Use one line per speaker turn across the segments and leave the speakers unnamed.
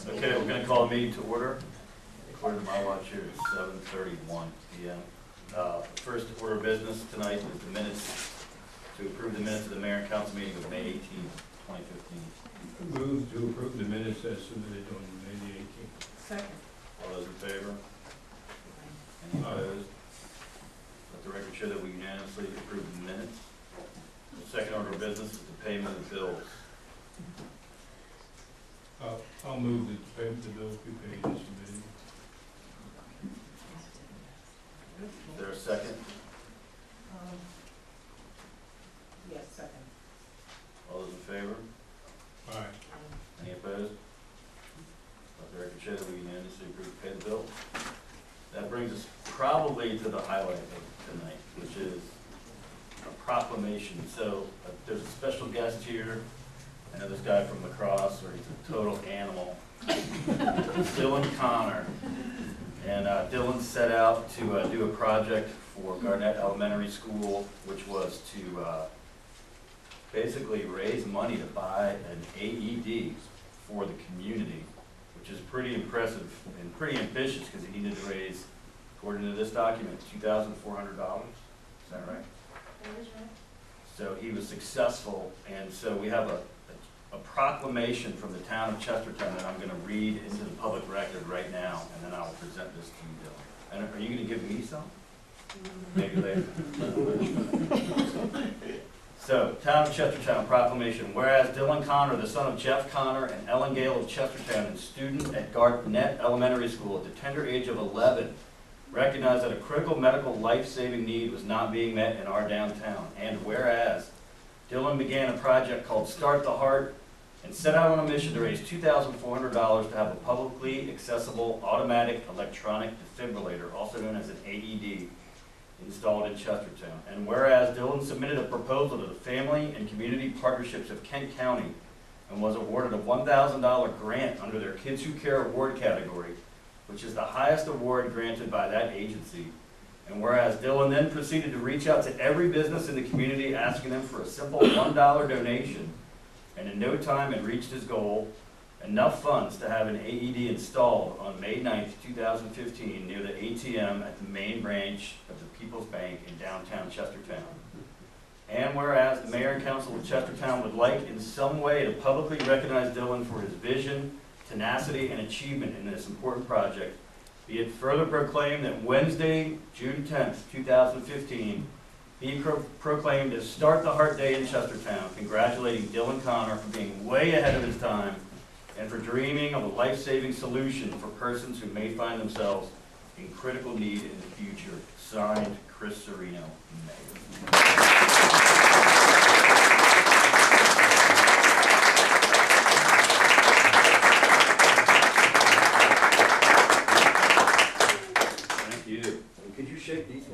Okay, we're going to call a meeting to order. According to my watch here, it's 7:31 p.m. First order of business tonight is the minutes, to approve the minutes of the mayor and council meeting of May 18, 2015.
Move to approve the minutes as submitted on May the 18th.
Second.
All those in favor? Any opposed? Let the record show that we unanimously approve the minutes. The second order of business is the payment of bills.
I'll move that the bills be paid as submitted.
Is there a second?
Yes, second.
All those in favor?
Aye.
Any opposed? Let the record show that we unanimously approve to pay the bill. That brings us probably to the highlight of tonight, which is a proclamation. So there's a special guest here. I know this guy from lacrosse, or he's a total animal. Dylan Connor. And Dylan set out to do a project for Garnett Elementary School, which was to basically raise money to buy an AED for the community, which is pretty impressive and pretty ambitious because he needed to raise, according to this document, $2,400. Is that right?
That is right.
So he was successful, and so we have a proclamation from the town of Chestertown that I'm going to read into the public record right now, and then I'll present this to you, Dylan. And are you going to give me some? Maybe later. So, Town of Chestertown proclamation. Whereas Dylan Connor, the son of Jeff Connor and Ellen Gale of Chestertown, and student at Garnett Elementary School at the tender age of 11, recognized that a critical medical life-saving need was not being met in our downtown. And whereas Dylan began a project called Start the Heart and set out on a mission to raise $2,400 to have a publicly accessible automatic electronic defibrillator, also known as an AED, installed in Chestertown. And whereas Dylan submitted a proposal to the Family and Community Partnerships of Kent County and was awarded a $1,000 grant under their Kids Who Care award category, which is the highest award granted by that agency. And whereas Dylan then proceeded to reach out to every business in the community, asking them for a simple $1 donation, and in no time had reached his goal, enough funds to have an AED installed on May 9th, 2015, near the ATM at the main branch of the People's Bank in downtown Chestertown. And whereas the mayor and council of Chestertown would like in some way to publicly recognize Dylan for his vision, tenacity, and achievement in this important project, be it further proclaimed that Wednesday, June 10th, 2015, be proclaimed as Start the Heart Day in Chestertown, congratulating Dylan Connor for being way ahead of his time and for dreaming of a life-saving solution for persons who may find themselves in critical need in the future. Signed, Chris Serino, Mayor. Could you shake these?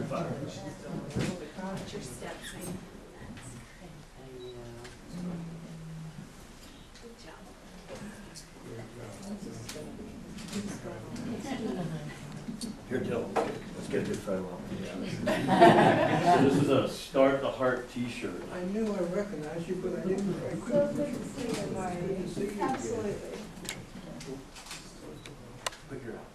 Watch your steps. Good job.
Here, Dylan, let's get a good photo of So this is a Start the Heart t-shirt.
I knew I recognized you, but I didn't.
So good to see you, Marty. Absolutely.
Put your out.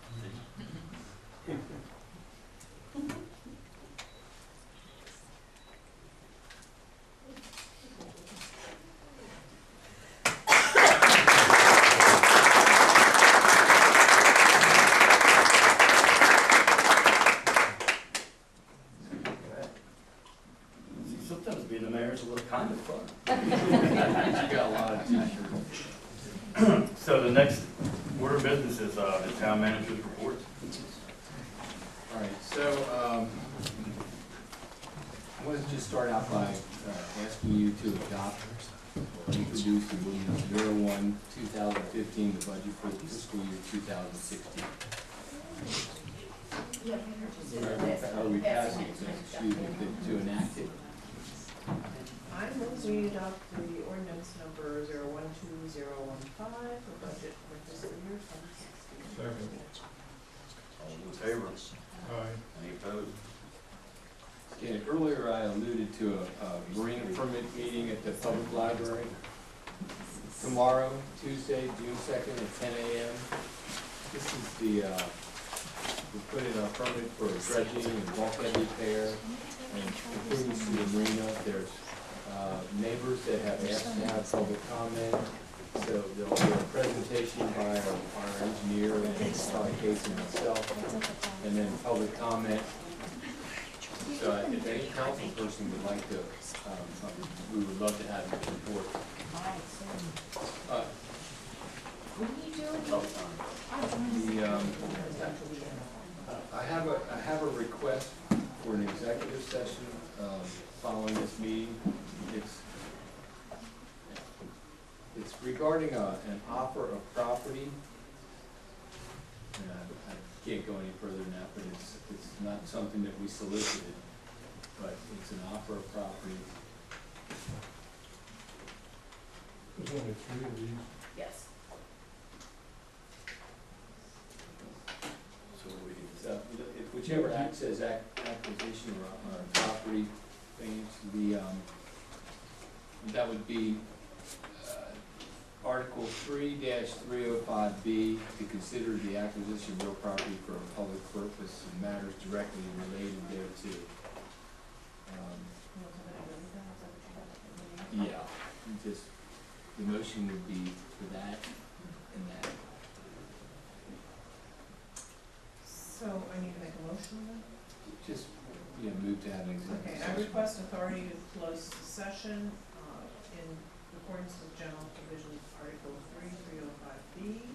Sometimes being the mayor is a little kind of fun. You got a lot of t-shirts. So the next order of business is the town manager's report.
All right, so I want to just start out by asking you to adopt or introduce the Ordinance 01/2015, the budget for the fiscal year 2016. Are we passing it? Excuse me, to enact it?
I move we adopt the ordinance number 012015 for budget for fiscal year 2016.
Second.
All in favor?
Aye.
Any opposed?
Okay, earlier I alluded to a marina permit meeting at the public library. tomorrow, Tuesday, June 2nd at 10 a.m. This is the, we put in a permit for dredging and bulkhead repair and improvements to the marina. There's neighbors that have asked to have public comment. So there'll be a presentation by our engineer and Todd Casey and myself, and then public comment. So if any council person would like to, we would love to have your report. I have a request for an executive session, following this meeting. It's regarding an offer of property. And I can't go any further than that, but it's not something that we solicited, but it's an offer of property.
There's only 3 of these.
Yes.
So we can
So if whichever act says acquisition or property things, that would be Article 3-305B, to consider the acquisition of real property for a public purpose and matters directly related thereto. Yeah, just, the motion would be for that and that.
So I need to make a motion then?
Just, move to have an executive
Okay, I
session.
request authority to close the session, in accordance with general provision Article 3-305B,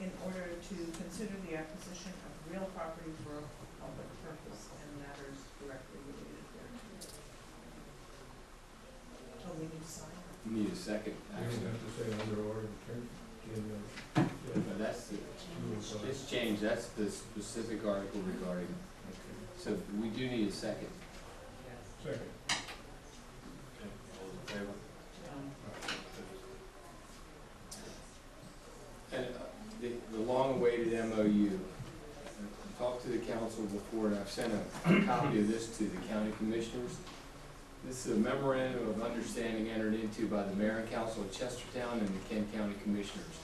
in order to consider the acquisition of real property for a public purpose and matters directly related thereto. Oh, we need to sign it.
You need a second,
You
actually.
don't have to say under order of turn.
No, that's the, it's changed, that's the specific article regarding, so we do need a second.
Second.
Okay, all those in favor?
And the long-awaited MOU, I talked to the council before, and I've sent a copy of this to the county commissioners. This is a memorandum of understanding entered into by the mayor and council of Chestertown and the Kent County Commissioners.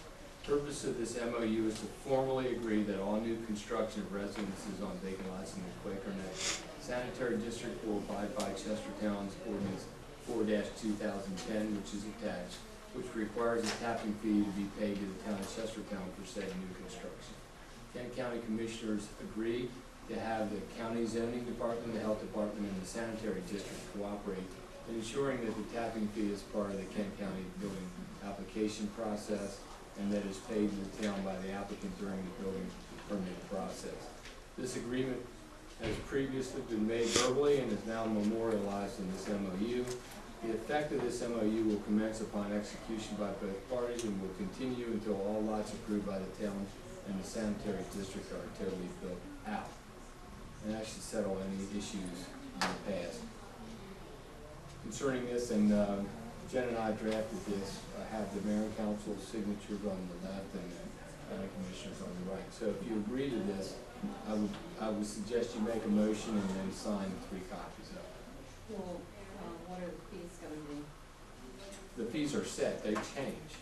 Purpose of this MOU is to formally agree that all new construction of residences on vacant lots in the Quaker Neck Sanitary District will abide by Chestertown's ordinance 4-2010, which is attached, which requires a tapping fee to be paid to the town of Chestertown for said new construction. Kent County Commissioners agree to have the county zoning department, the health department, and the sanitary district cooperate in ensuring that the tapping fee is part of the Kent County building application process and that is paid to the town by the applicant during the building permit process. This agreement has previously been made verbally and is now memorialized in this MOU. The effect of this MOU will commence upon execution by both parties and will continue until all lots approved by the town and the sanitary district are totally built out. And that should settle any issues in the past. Concerning this, and Jen and I drafted this, I have the mayor and council's signatures on the left and the county commissioners on the right. So if you agree to this, I would suggest you make a motion and then sign 3 copies of it.
Well, what are the fees gonna be?
The fees are set, they change.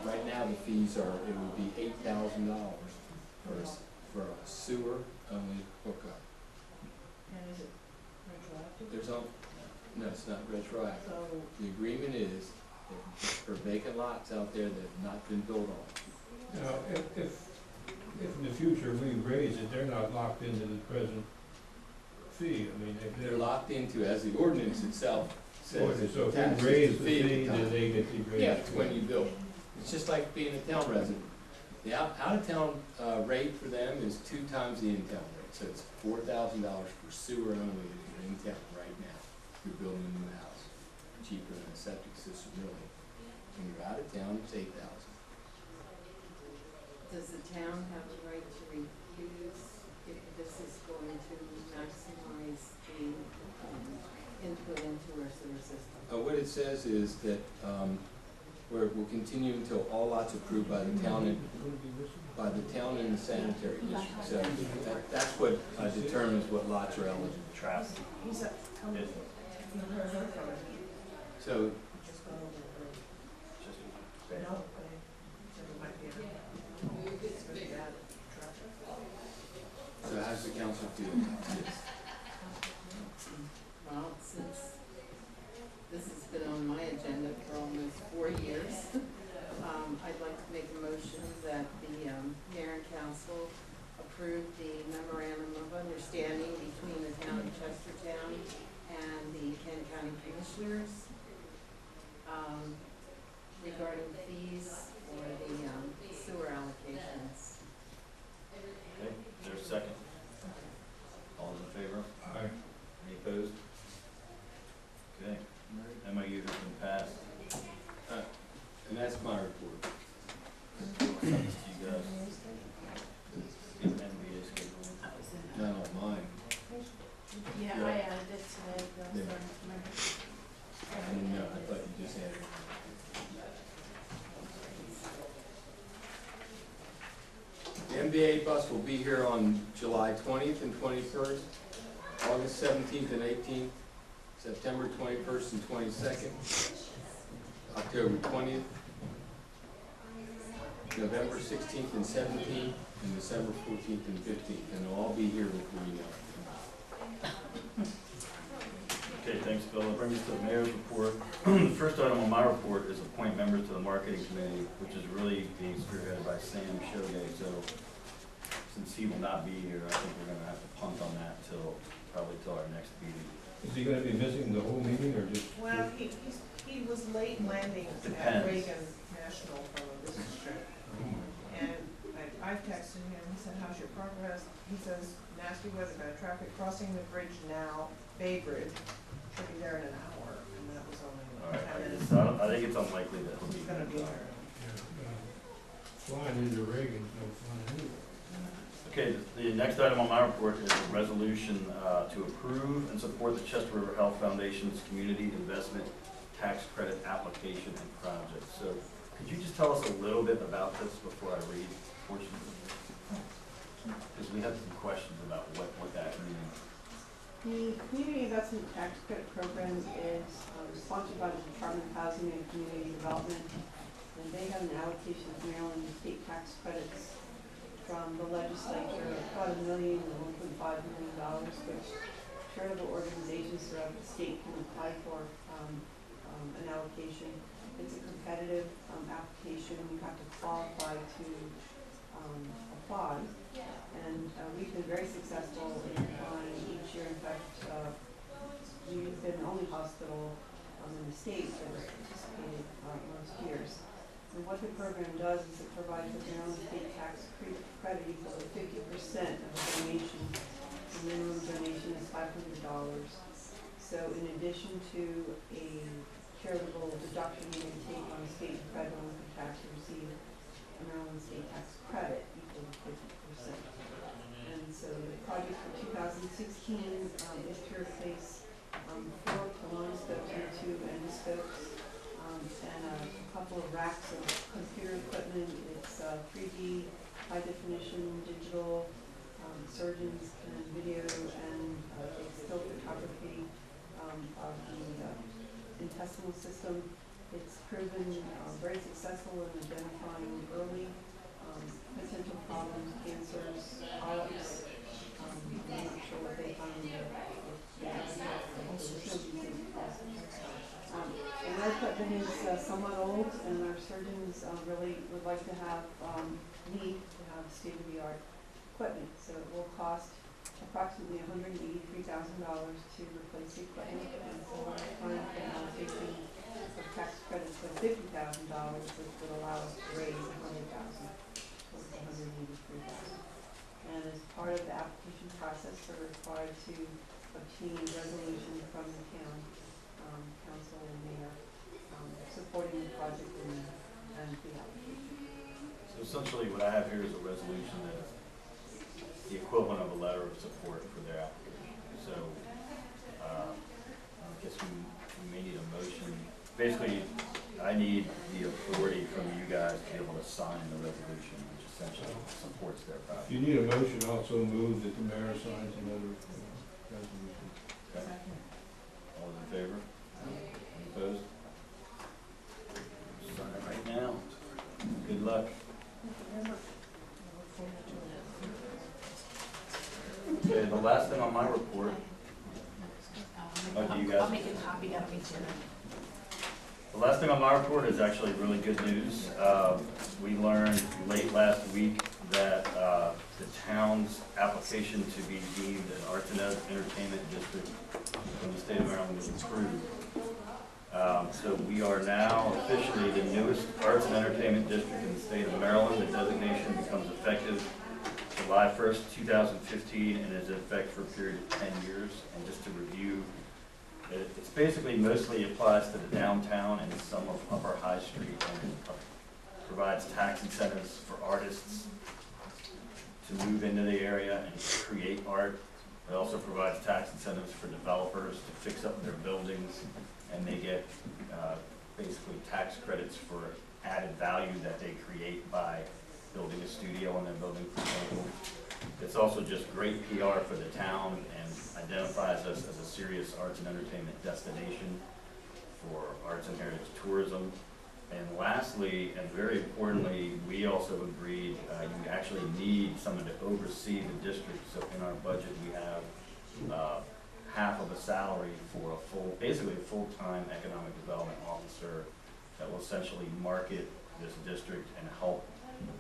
Right now, the fees are, it would be $8,000 for a sewer only hookup.
And is it retroactive?
No, it's not retroactive.
So,
The agreement is that for vacant lots out there that have not been built on.
Now, if in the future we raise it, they're not locked into the present fee. I mean, if
They're locked into, as the ordinance itself says. it's
So if
attached
we raise
to
the
at
fee,
the time.
then they get the raise.
Yeah, it's when you build. It's just like being a town resident. The out-of-town rate for them is 2 times the in-town rate. So it's $4,000 for sewer only if you're in town right now. You're building a new house. Cheaper than a septic system, really. When you're out of town, it's $8,000.
Does the town have the right to refuse if this is going to maximize the input into our sewer system?
What it says is that where it will continue until all lots approved by the town and the sanitary district. So that's what determines what lots are eligible.
Trap.
he's up, how many,
It-
you heard from it,
So
just go over it.
bad?
No, they said it might be it's really bad traffic.
So how's the council feel about this?
Well, since this has been on my agenda for almost 4 years, I'd like to make a motion that the mayor and council approve the memorandum of understanding between the town of Chestertown and the Kent County Commissioners regarding fees for the sewer allocations.
Okay, is there a second? All those in favor?
Aye.
Any opposed? Okay, MOU has been passed.
And that's my report.
Send this to you guys. Get an NBA schedule.
Not on mine.
Yeah, I added it today,
Yeah.
sorry.
I didn't know, I thought you just had it. The NBA bus will be here on July 20th and 21st, August 17th and 18th, September 21st and 22nd, October 20th, November 16th and 17th, and December 14th and 15th, and they'll all be here before you know it.
Okay, thanks, Bill. That brings us to the mayor's report. The first item on my report is appoint members to the marketing committee, which is really being spearheaded by Sam Shogay. So since he will not be here, I think we're gonna have to punt on that probably till our next meeting.
Is he gonna be missing the whole meeting or just?
Well, he was late landing at
Depends.
Reagan National from a business trip. And I texted him, he said, how's your progress? He says, nasty weather, bad traffic, crossing the bridge now, Bay Bridge, should be there in an hour, and that was
All
only
right,
10 minutes.
I think it's unlikely that he'll be
He's gonna be
here.
there.
Flying into Reagan's no fun anyway.
Okay, the next item on my report is a resolution to approve and support the Chester River Health Foundation's Community Investment Tax Credit Application and Project. So could you just tell us a little bit about this before I read portions of it? Because we have some questions about what that means.
The Community Investment Tax Credit Program is sponsored by the Department of Housing and Community Development, and they have an allocation of Maryland state tax credits from the legislature, about $1 million to $1.5 million, which charitable organizations throughout the state can apply for an allocation. It's a competitive application. You have to qualify to apply. And we've been very successful in applying each year. In fact, we've been the only hospital in the state that has participated most years. And what the program does is it provides a Maryland state tax credit equal to 50% of the donation. The minimum donation is $500. So in addition to a charitable deduction you can take on state and federal income tax, you receive a Maryland state tax credit equal to 50%. And so the project for 2016 is to replace 4 colonoscopes and 2 endoscopes. And a couple of racks of computer equipment. It's 3D, high definition, digital, surgeons can video and still photography of the intestinal system. It's proven very successful in identifying early potential problems, cancers, polyps. I'm not sure what they find in the and our equipment is somewhat old, and our surgeons really would like to have state-of-the-art equipment. So it will cost approximately $183,000 to replace the equipment, and so we're applying for an allocation of tax credits of $50,000, which would allow us to raise $100,000 towards $183,000. And as part of the application process, we're required to obtain a resolution from the town council and mayor supporting the project and the application.
So essentially what I have here is a resolution that is the equivalent of a letter of support for their application. So I guess we may need a motion. Basically, I need the authority from you guys to be able to sign the resolution, which essentially supports their project.
You need a motion also move that the mayor signs another resolution.
Okay. All those in favor? Any opposed? Sign it right now. The last thing on my report is actually really good news. We learned late last week that the town's application to be deemed an arts and entertainment district in the state of Maryland was approved. So we are now officially the newest arts and entertainment district in the state of Maryland. The designation becomes effective July 1st, 2015, and is in effect for a period of 10 years. And just to review, it's basically mostly applies to the downtown and some of Upper High Street, and provides tax incentives for artists to move into the area and create art. It also provides tax incentives for developers to fix up their buildings, and they get basically tax credits for added value that they create by building a studio and then building, for example. It's also just great PR for the town and identifies us as a serious arts and entertainment destination for arts and heritage tourism. And lastly, and very importantly, we also agreed you actually need someone to oversee the district. So in our budget, we have half of a salary for a basically a full-time economic development officer that will essentially market this district and help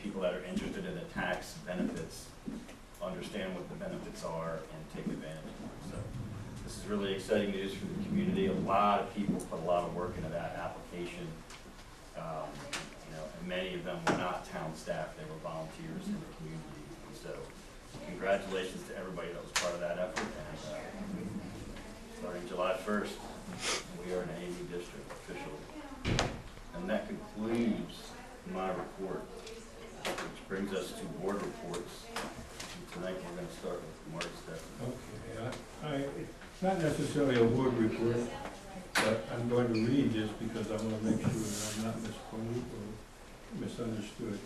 people that are interested in the tax benefits understand what the benefits are and take advantage of them. So this is really exciting news for the community. A lot of people put a lot of work into that application. And many of them were not town staff, they were volunteers in the community. And so congratulations to everybody that was part of that effort. And starting July 1st, we are an AAD district officially. And that concludes my report, which brings us to board reports. And tonight we're going to start with Mark Stephan.
Okay, it's not necessarily a word report, but I'm going to read this because I want to make sure that I'm not misquoted or misunderstood.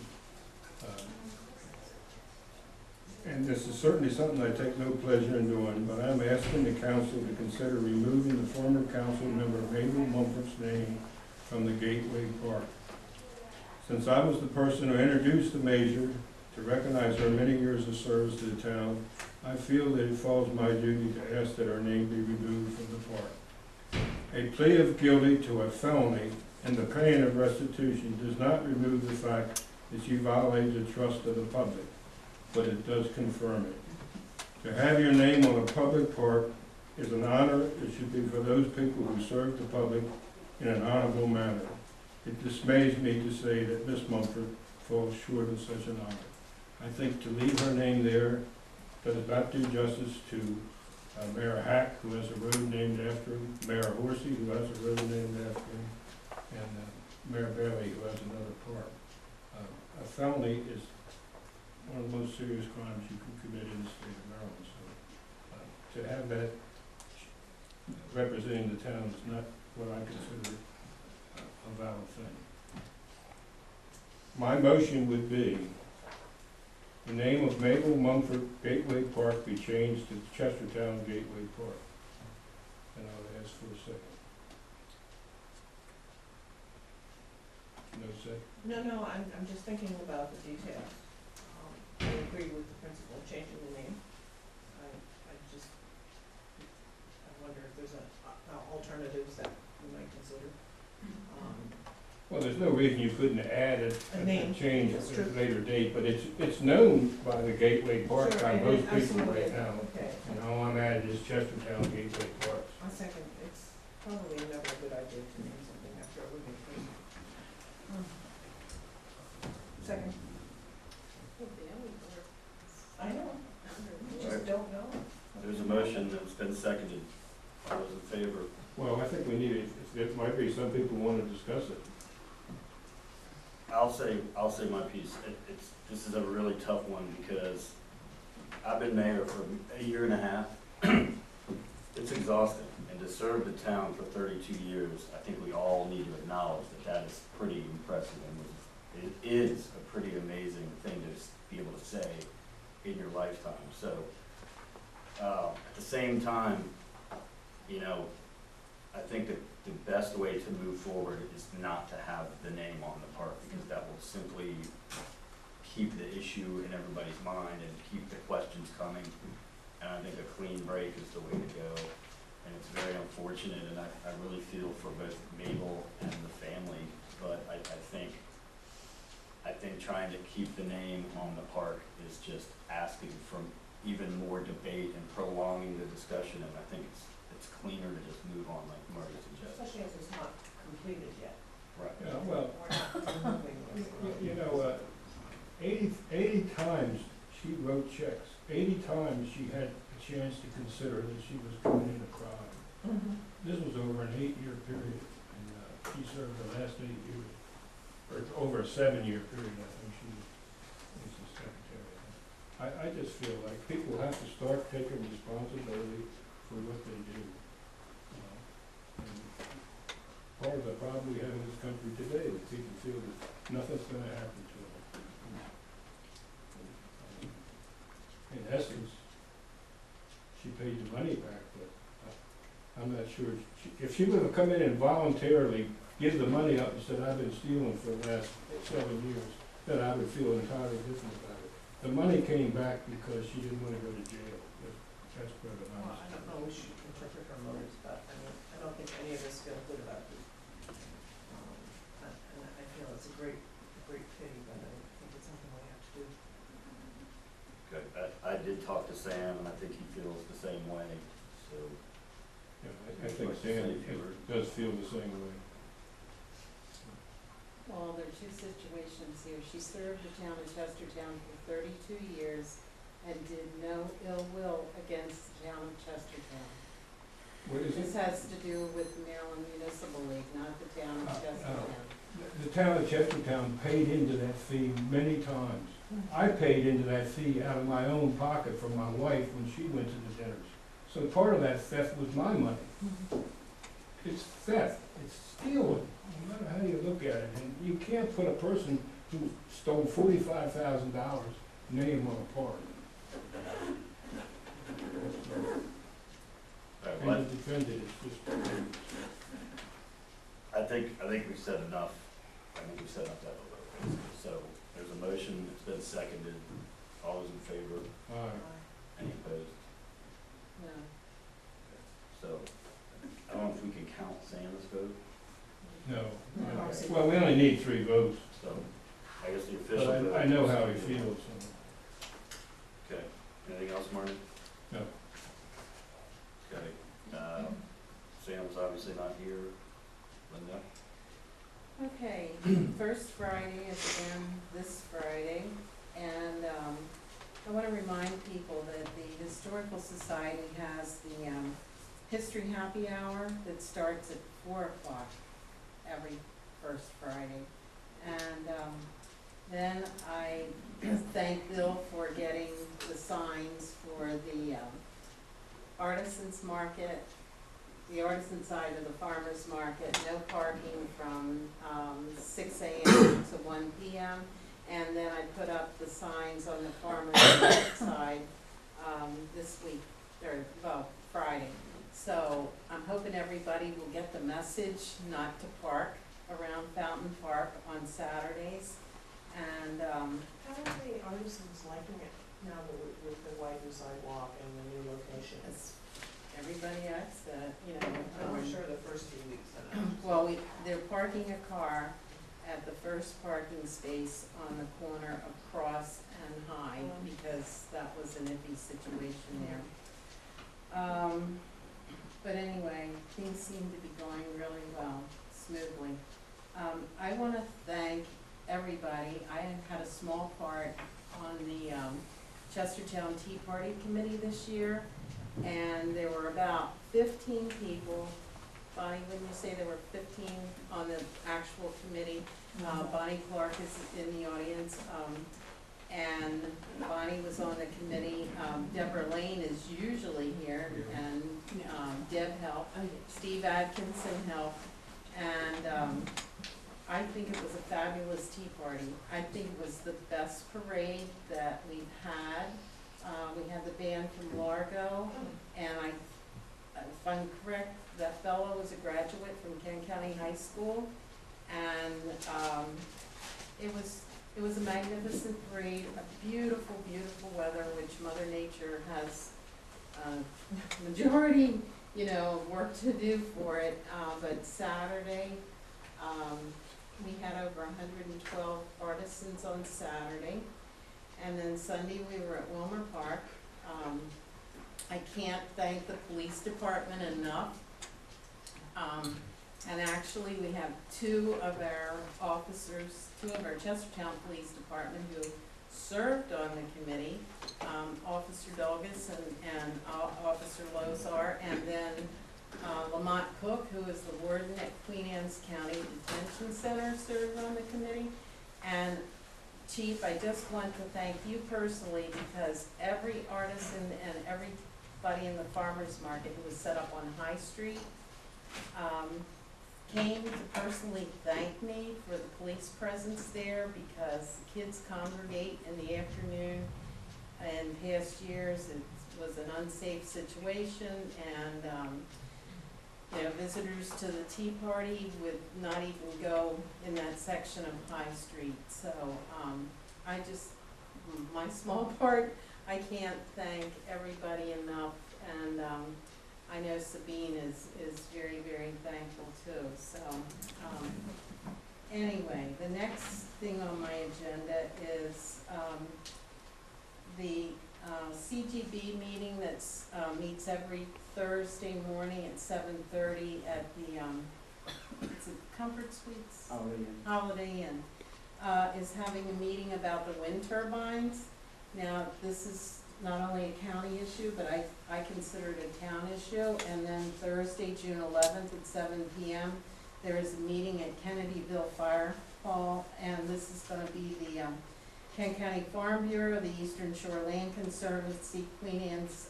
And this is certainly something I take no pleasure in doing, but I'm asking the council to consider removing the former council member Mabel Mumford's name from the Gateway Park. Since I was the person who introduced the measure to recognize her many years of service to the town, I feel that it falls my duty to ask that her name be removed from the park. A plea of guilty to a felony and the paying of restitution does not remove the fact that she violated the trust of the public, but it does confirm it. To have your name on a public park is an honor. It should be for those people who serve the public in an honorable manner. It dismays me to say that Miss Mumford falls short of such an honor. I think to leave her name there does not do justice to Mayor Hack, who has a road named after him, Mayor Horsey, who has a road named after him, and Mayor Bailey, who has another park. A felony is one of the most serious crimes you can commit in the state of Maryland. So to have that representing the town is not what I consider a valid thing. My motion would be the name of Mabel Mumford Gateway Park be changed to Chestertown Gateway Park. And I would ask for a second. No second?
No, I'm just thinking about the details. I agree with the principle of changing the name. I wonder if there's alternatives that we might consider.
Well, there's no reason you couldn't add it,
A name,
change
that's
at
true.
a later date, but it's known by the Gateway Park
Sure,
by
and
most people
absolutely.
right now.
Okay,
And all I'm adding is Chestertown Gateway Park.
I'll second, it's probably never a good idea to name something after a living person. Second, I know, you just don't know.
There's a motion that's been seconded. All those in favor?
Well, I think we need it, it might be some people want to discuss it.
I'll say my piece. This is a really tough one because I've been mayor for a year and a half. It's exhausting, and to serve the town for 32 years, I think we all need to acknowledge that is pretty impressive, and it is a pretty amazing thing to be able to say in your lifetime. So at the same time, I think that the best way to move forward is not to have the name on the park, because that will simply keep the issue in everybody's mind and keep the questions coming. And I think a clean break is the way to go. and it's very unfortunate, and I really feel for both Mabel and the family, but I think trying to keep the name on the park is just asking for even more debate and prolonging the discussion, and I think it's cleaner to just move on like Marty suggested.
Especially as it's not completed yet.
Right.
Yeah, well,
We're not moving this.
you know, 80 times she wrote checks. 80 times she had a chance to consider that she was committing a crime. This was over an 8-year period, and she served the last 8 years, or over a 7-year period, I think she was the secretary. I just feel like people have to start taking responsibility for what they do. And part of the problem we have in this country today is people feel that nothing's gonna happen to them. In essence, she paid the money back, but I'm not sure, if she would have come in and voluntarily give the money up and said, I've been stealing for the last 7 years, then I would feel entirely different about it. The money came back because she didn't want to go to jail. That's pretty
Well,
honest.
I don't know, we should interpret her motives, but I mean, I don't think any of us feel good about it. And I feel it's a great pity, but I think it's something we have to do.
Good. I did talk to Sam, and I think he feels the same way, so.
Yeah, I think Sam does feel the same way.
Well, there are two situations here. She served the town of Chestertown for 32 years and did no ill will against the town of Chestertown.
What is
This
it?
has to do with Maryland Municipal League, not the town of Chestertown.
The town of Chestertown paid into that fee many times. I paid into that fee out of my own pocket from my wife when she went to the dinners. So part of that theft was my money. It's theft, it's stealing, no matter how you look at it. And you can't put a person who stole $45,000 name on a park.
All right,
And
well,
to defend it, it's just,
I think we've said enough. I think we've said enough that way. So there's a motion, it's been seconded. All those in favor? Any opposed?
No.
So I don't know if we can count Sam's vote,
no.
No.
Well, we only need 3 votes,
so I guess the official vote.
but I know how he feels, so.
Okay, anything else, Marty?
No.
Okay, Sam's obviously not here. Linda?
Okay, first Friday is again this Friday, and I want to remind people that the Historical Society has the History Happy Hour that starts at 4 o'clock every first Friday. And then I thank Bill for getting the signs for the artisans market, the artisan side of the farmer's market, no parking from 6 a.m. to 1 p.m. And then I put up the signs on the farmer's market side this week, or, well, Friday. So I'm hoping everybody will get the message not to park around Fountain Park on Saturdays. And
How are the artisans liking it now with the widened sidewalk and the new location?
as everybody else,
I'm sure the first few weeks.
well, they're parking a car at the first parking space on the corner of Cross and High, because that was an iffy situation there. But anyway, things seem to be going really well, smoothly. I want to thank everybody. I had a small part on the Chestertown Tea Party Committee this year, and there were about 15 people. Bonnie, wouldn't you say there were 15 on the actual committee? Bonnie Clark is in the audience, and Bonnie was on the committee. Deborah Lane is usually here, and Deb helped. Steve Atkinson helped, and I think it was a fabulous tea party. I think it was the best parade that we've had. We had the band from Largo, and if I'm correct, that fellow was a graduate from Kent County High School, and it was a magnificent parade, a beautiful, beautiful weather, which Mother Nature has majority you know, work to do for it, but Saturday, we had over 112 artisans on Saturday. And then Sunday, we were at Wilmer Park. I can't thank the police department enough. And actually, we have two of our Chestertown Police Department who served on the committee, Officer Dulgus and Officer Lozar, and then Lamont Cook, who is the warden at Queen Anne's County Detention Center, served on the committee. And Chief, I just want to thank you personally, because every artisan and everybody in the farmer's market who was set up on High Street came to personally thank me for the police presence there, because kids congregate in the afternoon. In past years, it was an unsafe situation, and you know, visitors to the Tea Party would not even go in that section of High Street. So I just, my small part, I can't thank everybody enough, and I know Sabine is very, very thankful too. So anyway, the next thing on my agenda is the CGB meeting that's meets every Thursday morning at 7:30 at the it's a Comfort Suites Holiday Inn, is having a meeting about the wind turbines. Now, this is not only a county issue, but I consider it a town issue. And then Thursday, June 11th at 7 p.m., there is a meeting at Kennedyville Fire Hall, and this is going to be the Kent County Farm Bureau, the Eastern Shore Land Conservancy, Queen Anne's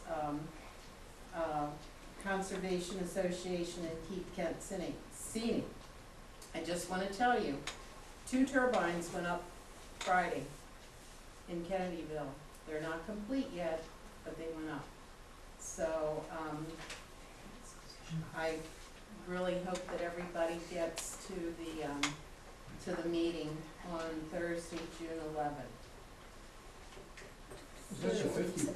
Conservation Association, and Keep Kent Scenic. I just want to tell you, 2 turbines went up Friday in Kennedyville. They're not complete yet, but they went up. So I really hope that everybody gets to the meeting on Thursday, June 11th.
Is that the 50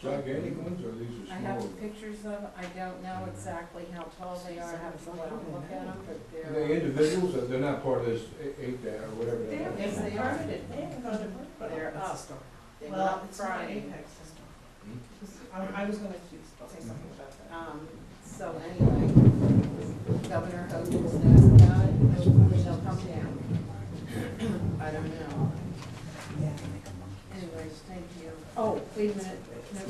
gigantic ones, or these
I
are
have
small?
pictures of, I don't know exactly how tall they are, I have to go out and look at them, but
Are they individuals, or they're not part of this 8 or whatever?
They
that
haven't
is?
Yes, they are.
They haven't gone to work, but
They're up. They went
well,
up
it's not
Friday.
Apex system. I was gonna say something about that.
So anyway, Governor Hogan knows about it, hopefully they'll come down. I don't know. Anyways, thank you. Oh, wait a minute, no,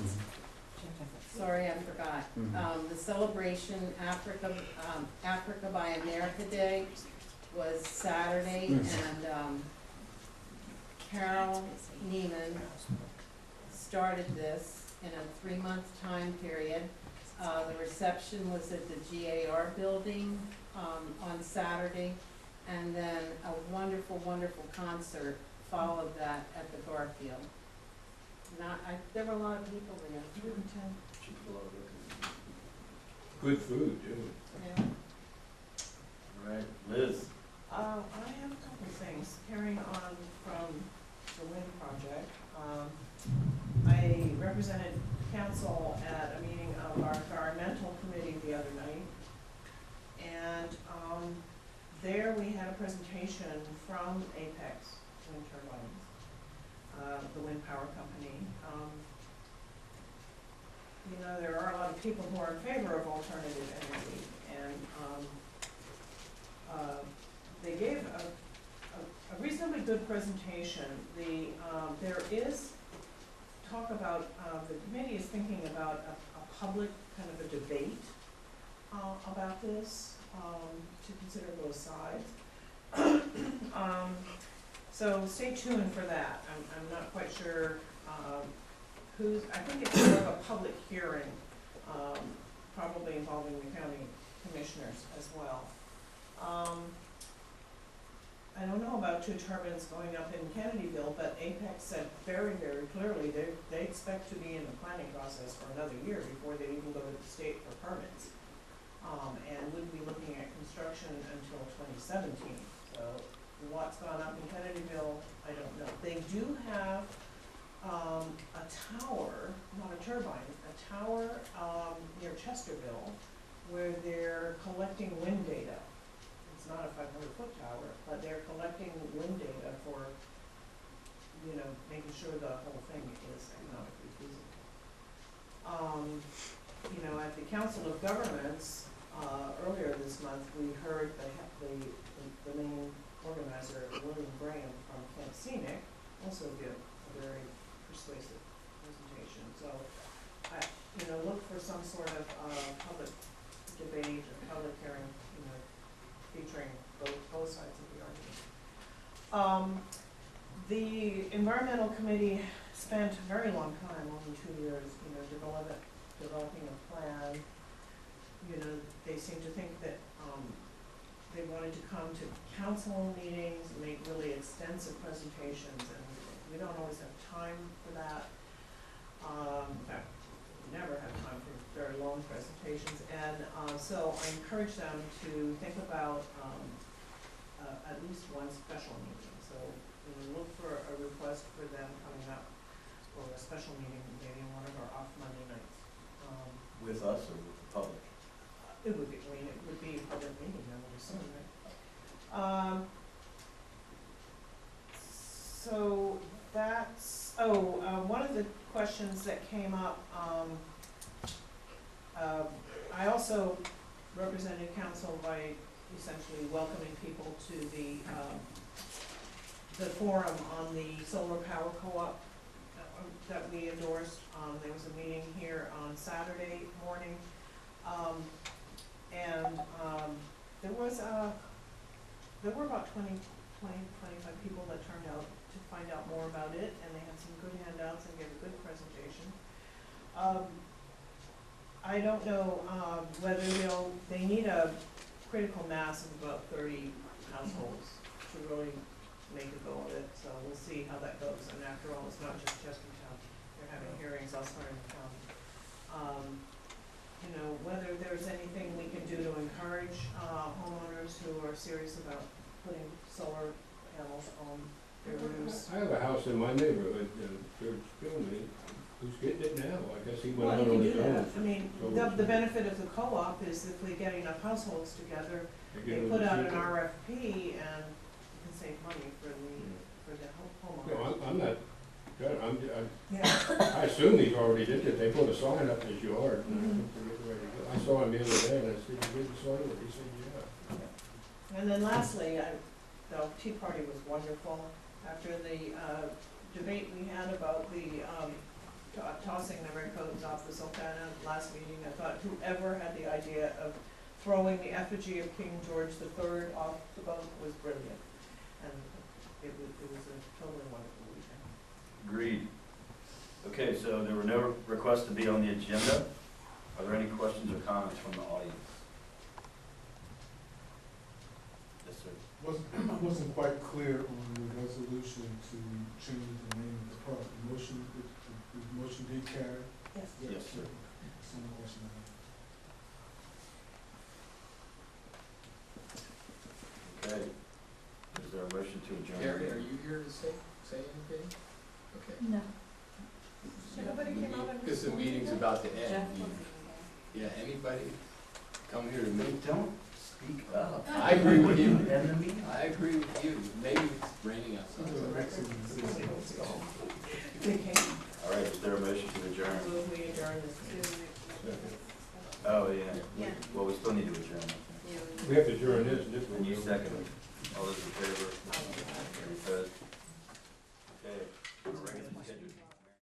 sorry, I forgot. The celebration Africa by America Day was Saturday, and Carol Neiman started this in a 3-month time period. The reception was at the GAR building on Saturday, and then a wonderful, wonderful concert followed that at the Garfield. There were a lot of people there.
Good food, too.
Yeah.
All right, Liz.
I have a couple of things, carrying on from the wind project. I represented council at a meeting of our environmental committee the other night. And there we had a presentation from Apex Wind Turbines, the wind power company. You know, there are a lot of people who are in favor of alternative energy, and they gave a reasonably good presentation. There is talk about, the committee is thinking about a public kind of a debate about this, to consider both sides. So stay tuned for that. I'm not quite sure I think it's more of a public hearing, probably involving the county commissioners as well. I don't know about 2 turbines going up in Kennedyville, but Apex said very, very clearly they expect to be in the planning process for another year before they even go to the state for permits. And wouldn't be looking at construction until 2017. So what's gone up in Kennedyville, I don't know. They do have a tower, not a turbine, a tower, near Chesterville, where they're collecting wind data. It's not a 500-foot tower, but they're collecting wind data for, making sure the whole thing is economically feasible. At the Council of Governments, earlier this month, we heard the main organizer, William Graham from Camp Scenic, also give a very persuasive presentation. So, look for some sort of public debate or public hearing, featuring both sides of the argument. The Environmental Committee spent a very long time, over 2 years, developing a plan. They seem to think that they wanted to come to council meetings, make really extensive presentations, and we don't always have time for that. In fact, we never have time for very long presentations, and so I encourage them to think about at least one special meeting. So look for a request for them coming up for a special meeting, maybe one of our off Monday nights.
With us or with the public?
It would be a public meeting, I would assume, right? So that's, one of the questions that came up, I also represented council by essentially welcoming people to the forum on the solar power co-op that we endorsed. There was a meeting here on Saturday morning, and there were about 25 people that turned out to find out more about it, and they had some good handouts and gave a good presentation. I don't know whether they need a critical mass of about 30 households to really make a go of it, so we'll see how that goes. And after all, it's not just Chestertown, they're having hearings elsewhere in the county. Whether there's anything we can do to encourage homeowners who are serious about putting solar panels on their roofs.
I have a house in my neighborhood, George Gilman, who's getting it now. I guess he went
Well,
out
you
on
can
his
do that.
own.
I mean, the benefit of the co-op is if we get enough households together,
They
they
get it
put out an
cheaper.
RFP and you can save money for the
No,
homeowner.
I'm not,
Yeah.
I assume he's already did it. They put a sign up in his yard.
Mhm.
I saw him the other day and I said, you did the sign up? He said, yeah.
And then lastly, the tea party was wonderful. After the debate we had about the tossing the redcoats off the Sultana last meeting, I thought whoever had the idea of throwing the effigy of King George III off the boat was brilliant. And it was a totally wonderful weekend.
Agreed. Okay, so there were no requests to be on the agenda. Are there any questions or comments from the audience? Yes, sir.
I wasn't quite clear on the resolution to change the name of the park. The motion did carry?
Yes.
Yes, sir.
Some question I have.
Okay. Is there a motion to adjourn?
Gary, are you here to say anything? Okay.
No.
Nobody came out and.
Because the meeting's about to
Jeff
end.
wasn't
Yeah, anybody come here to
They
meet?
don't speak up.
I agree with you.
And the meeting.
I agree with you. Maybe it's raining outside.
They came.
All right, is there a motion to adjourn?
I move we adjourn this.
Oh, yeah.
Yeah.
Well, we still need to adjourn.
Yeah,
We have to adjourn this,
And you second it.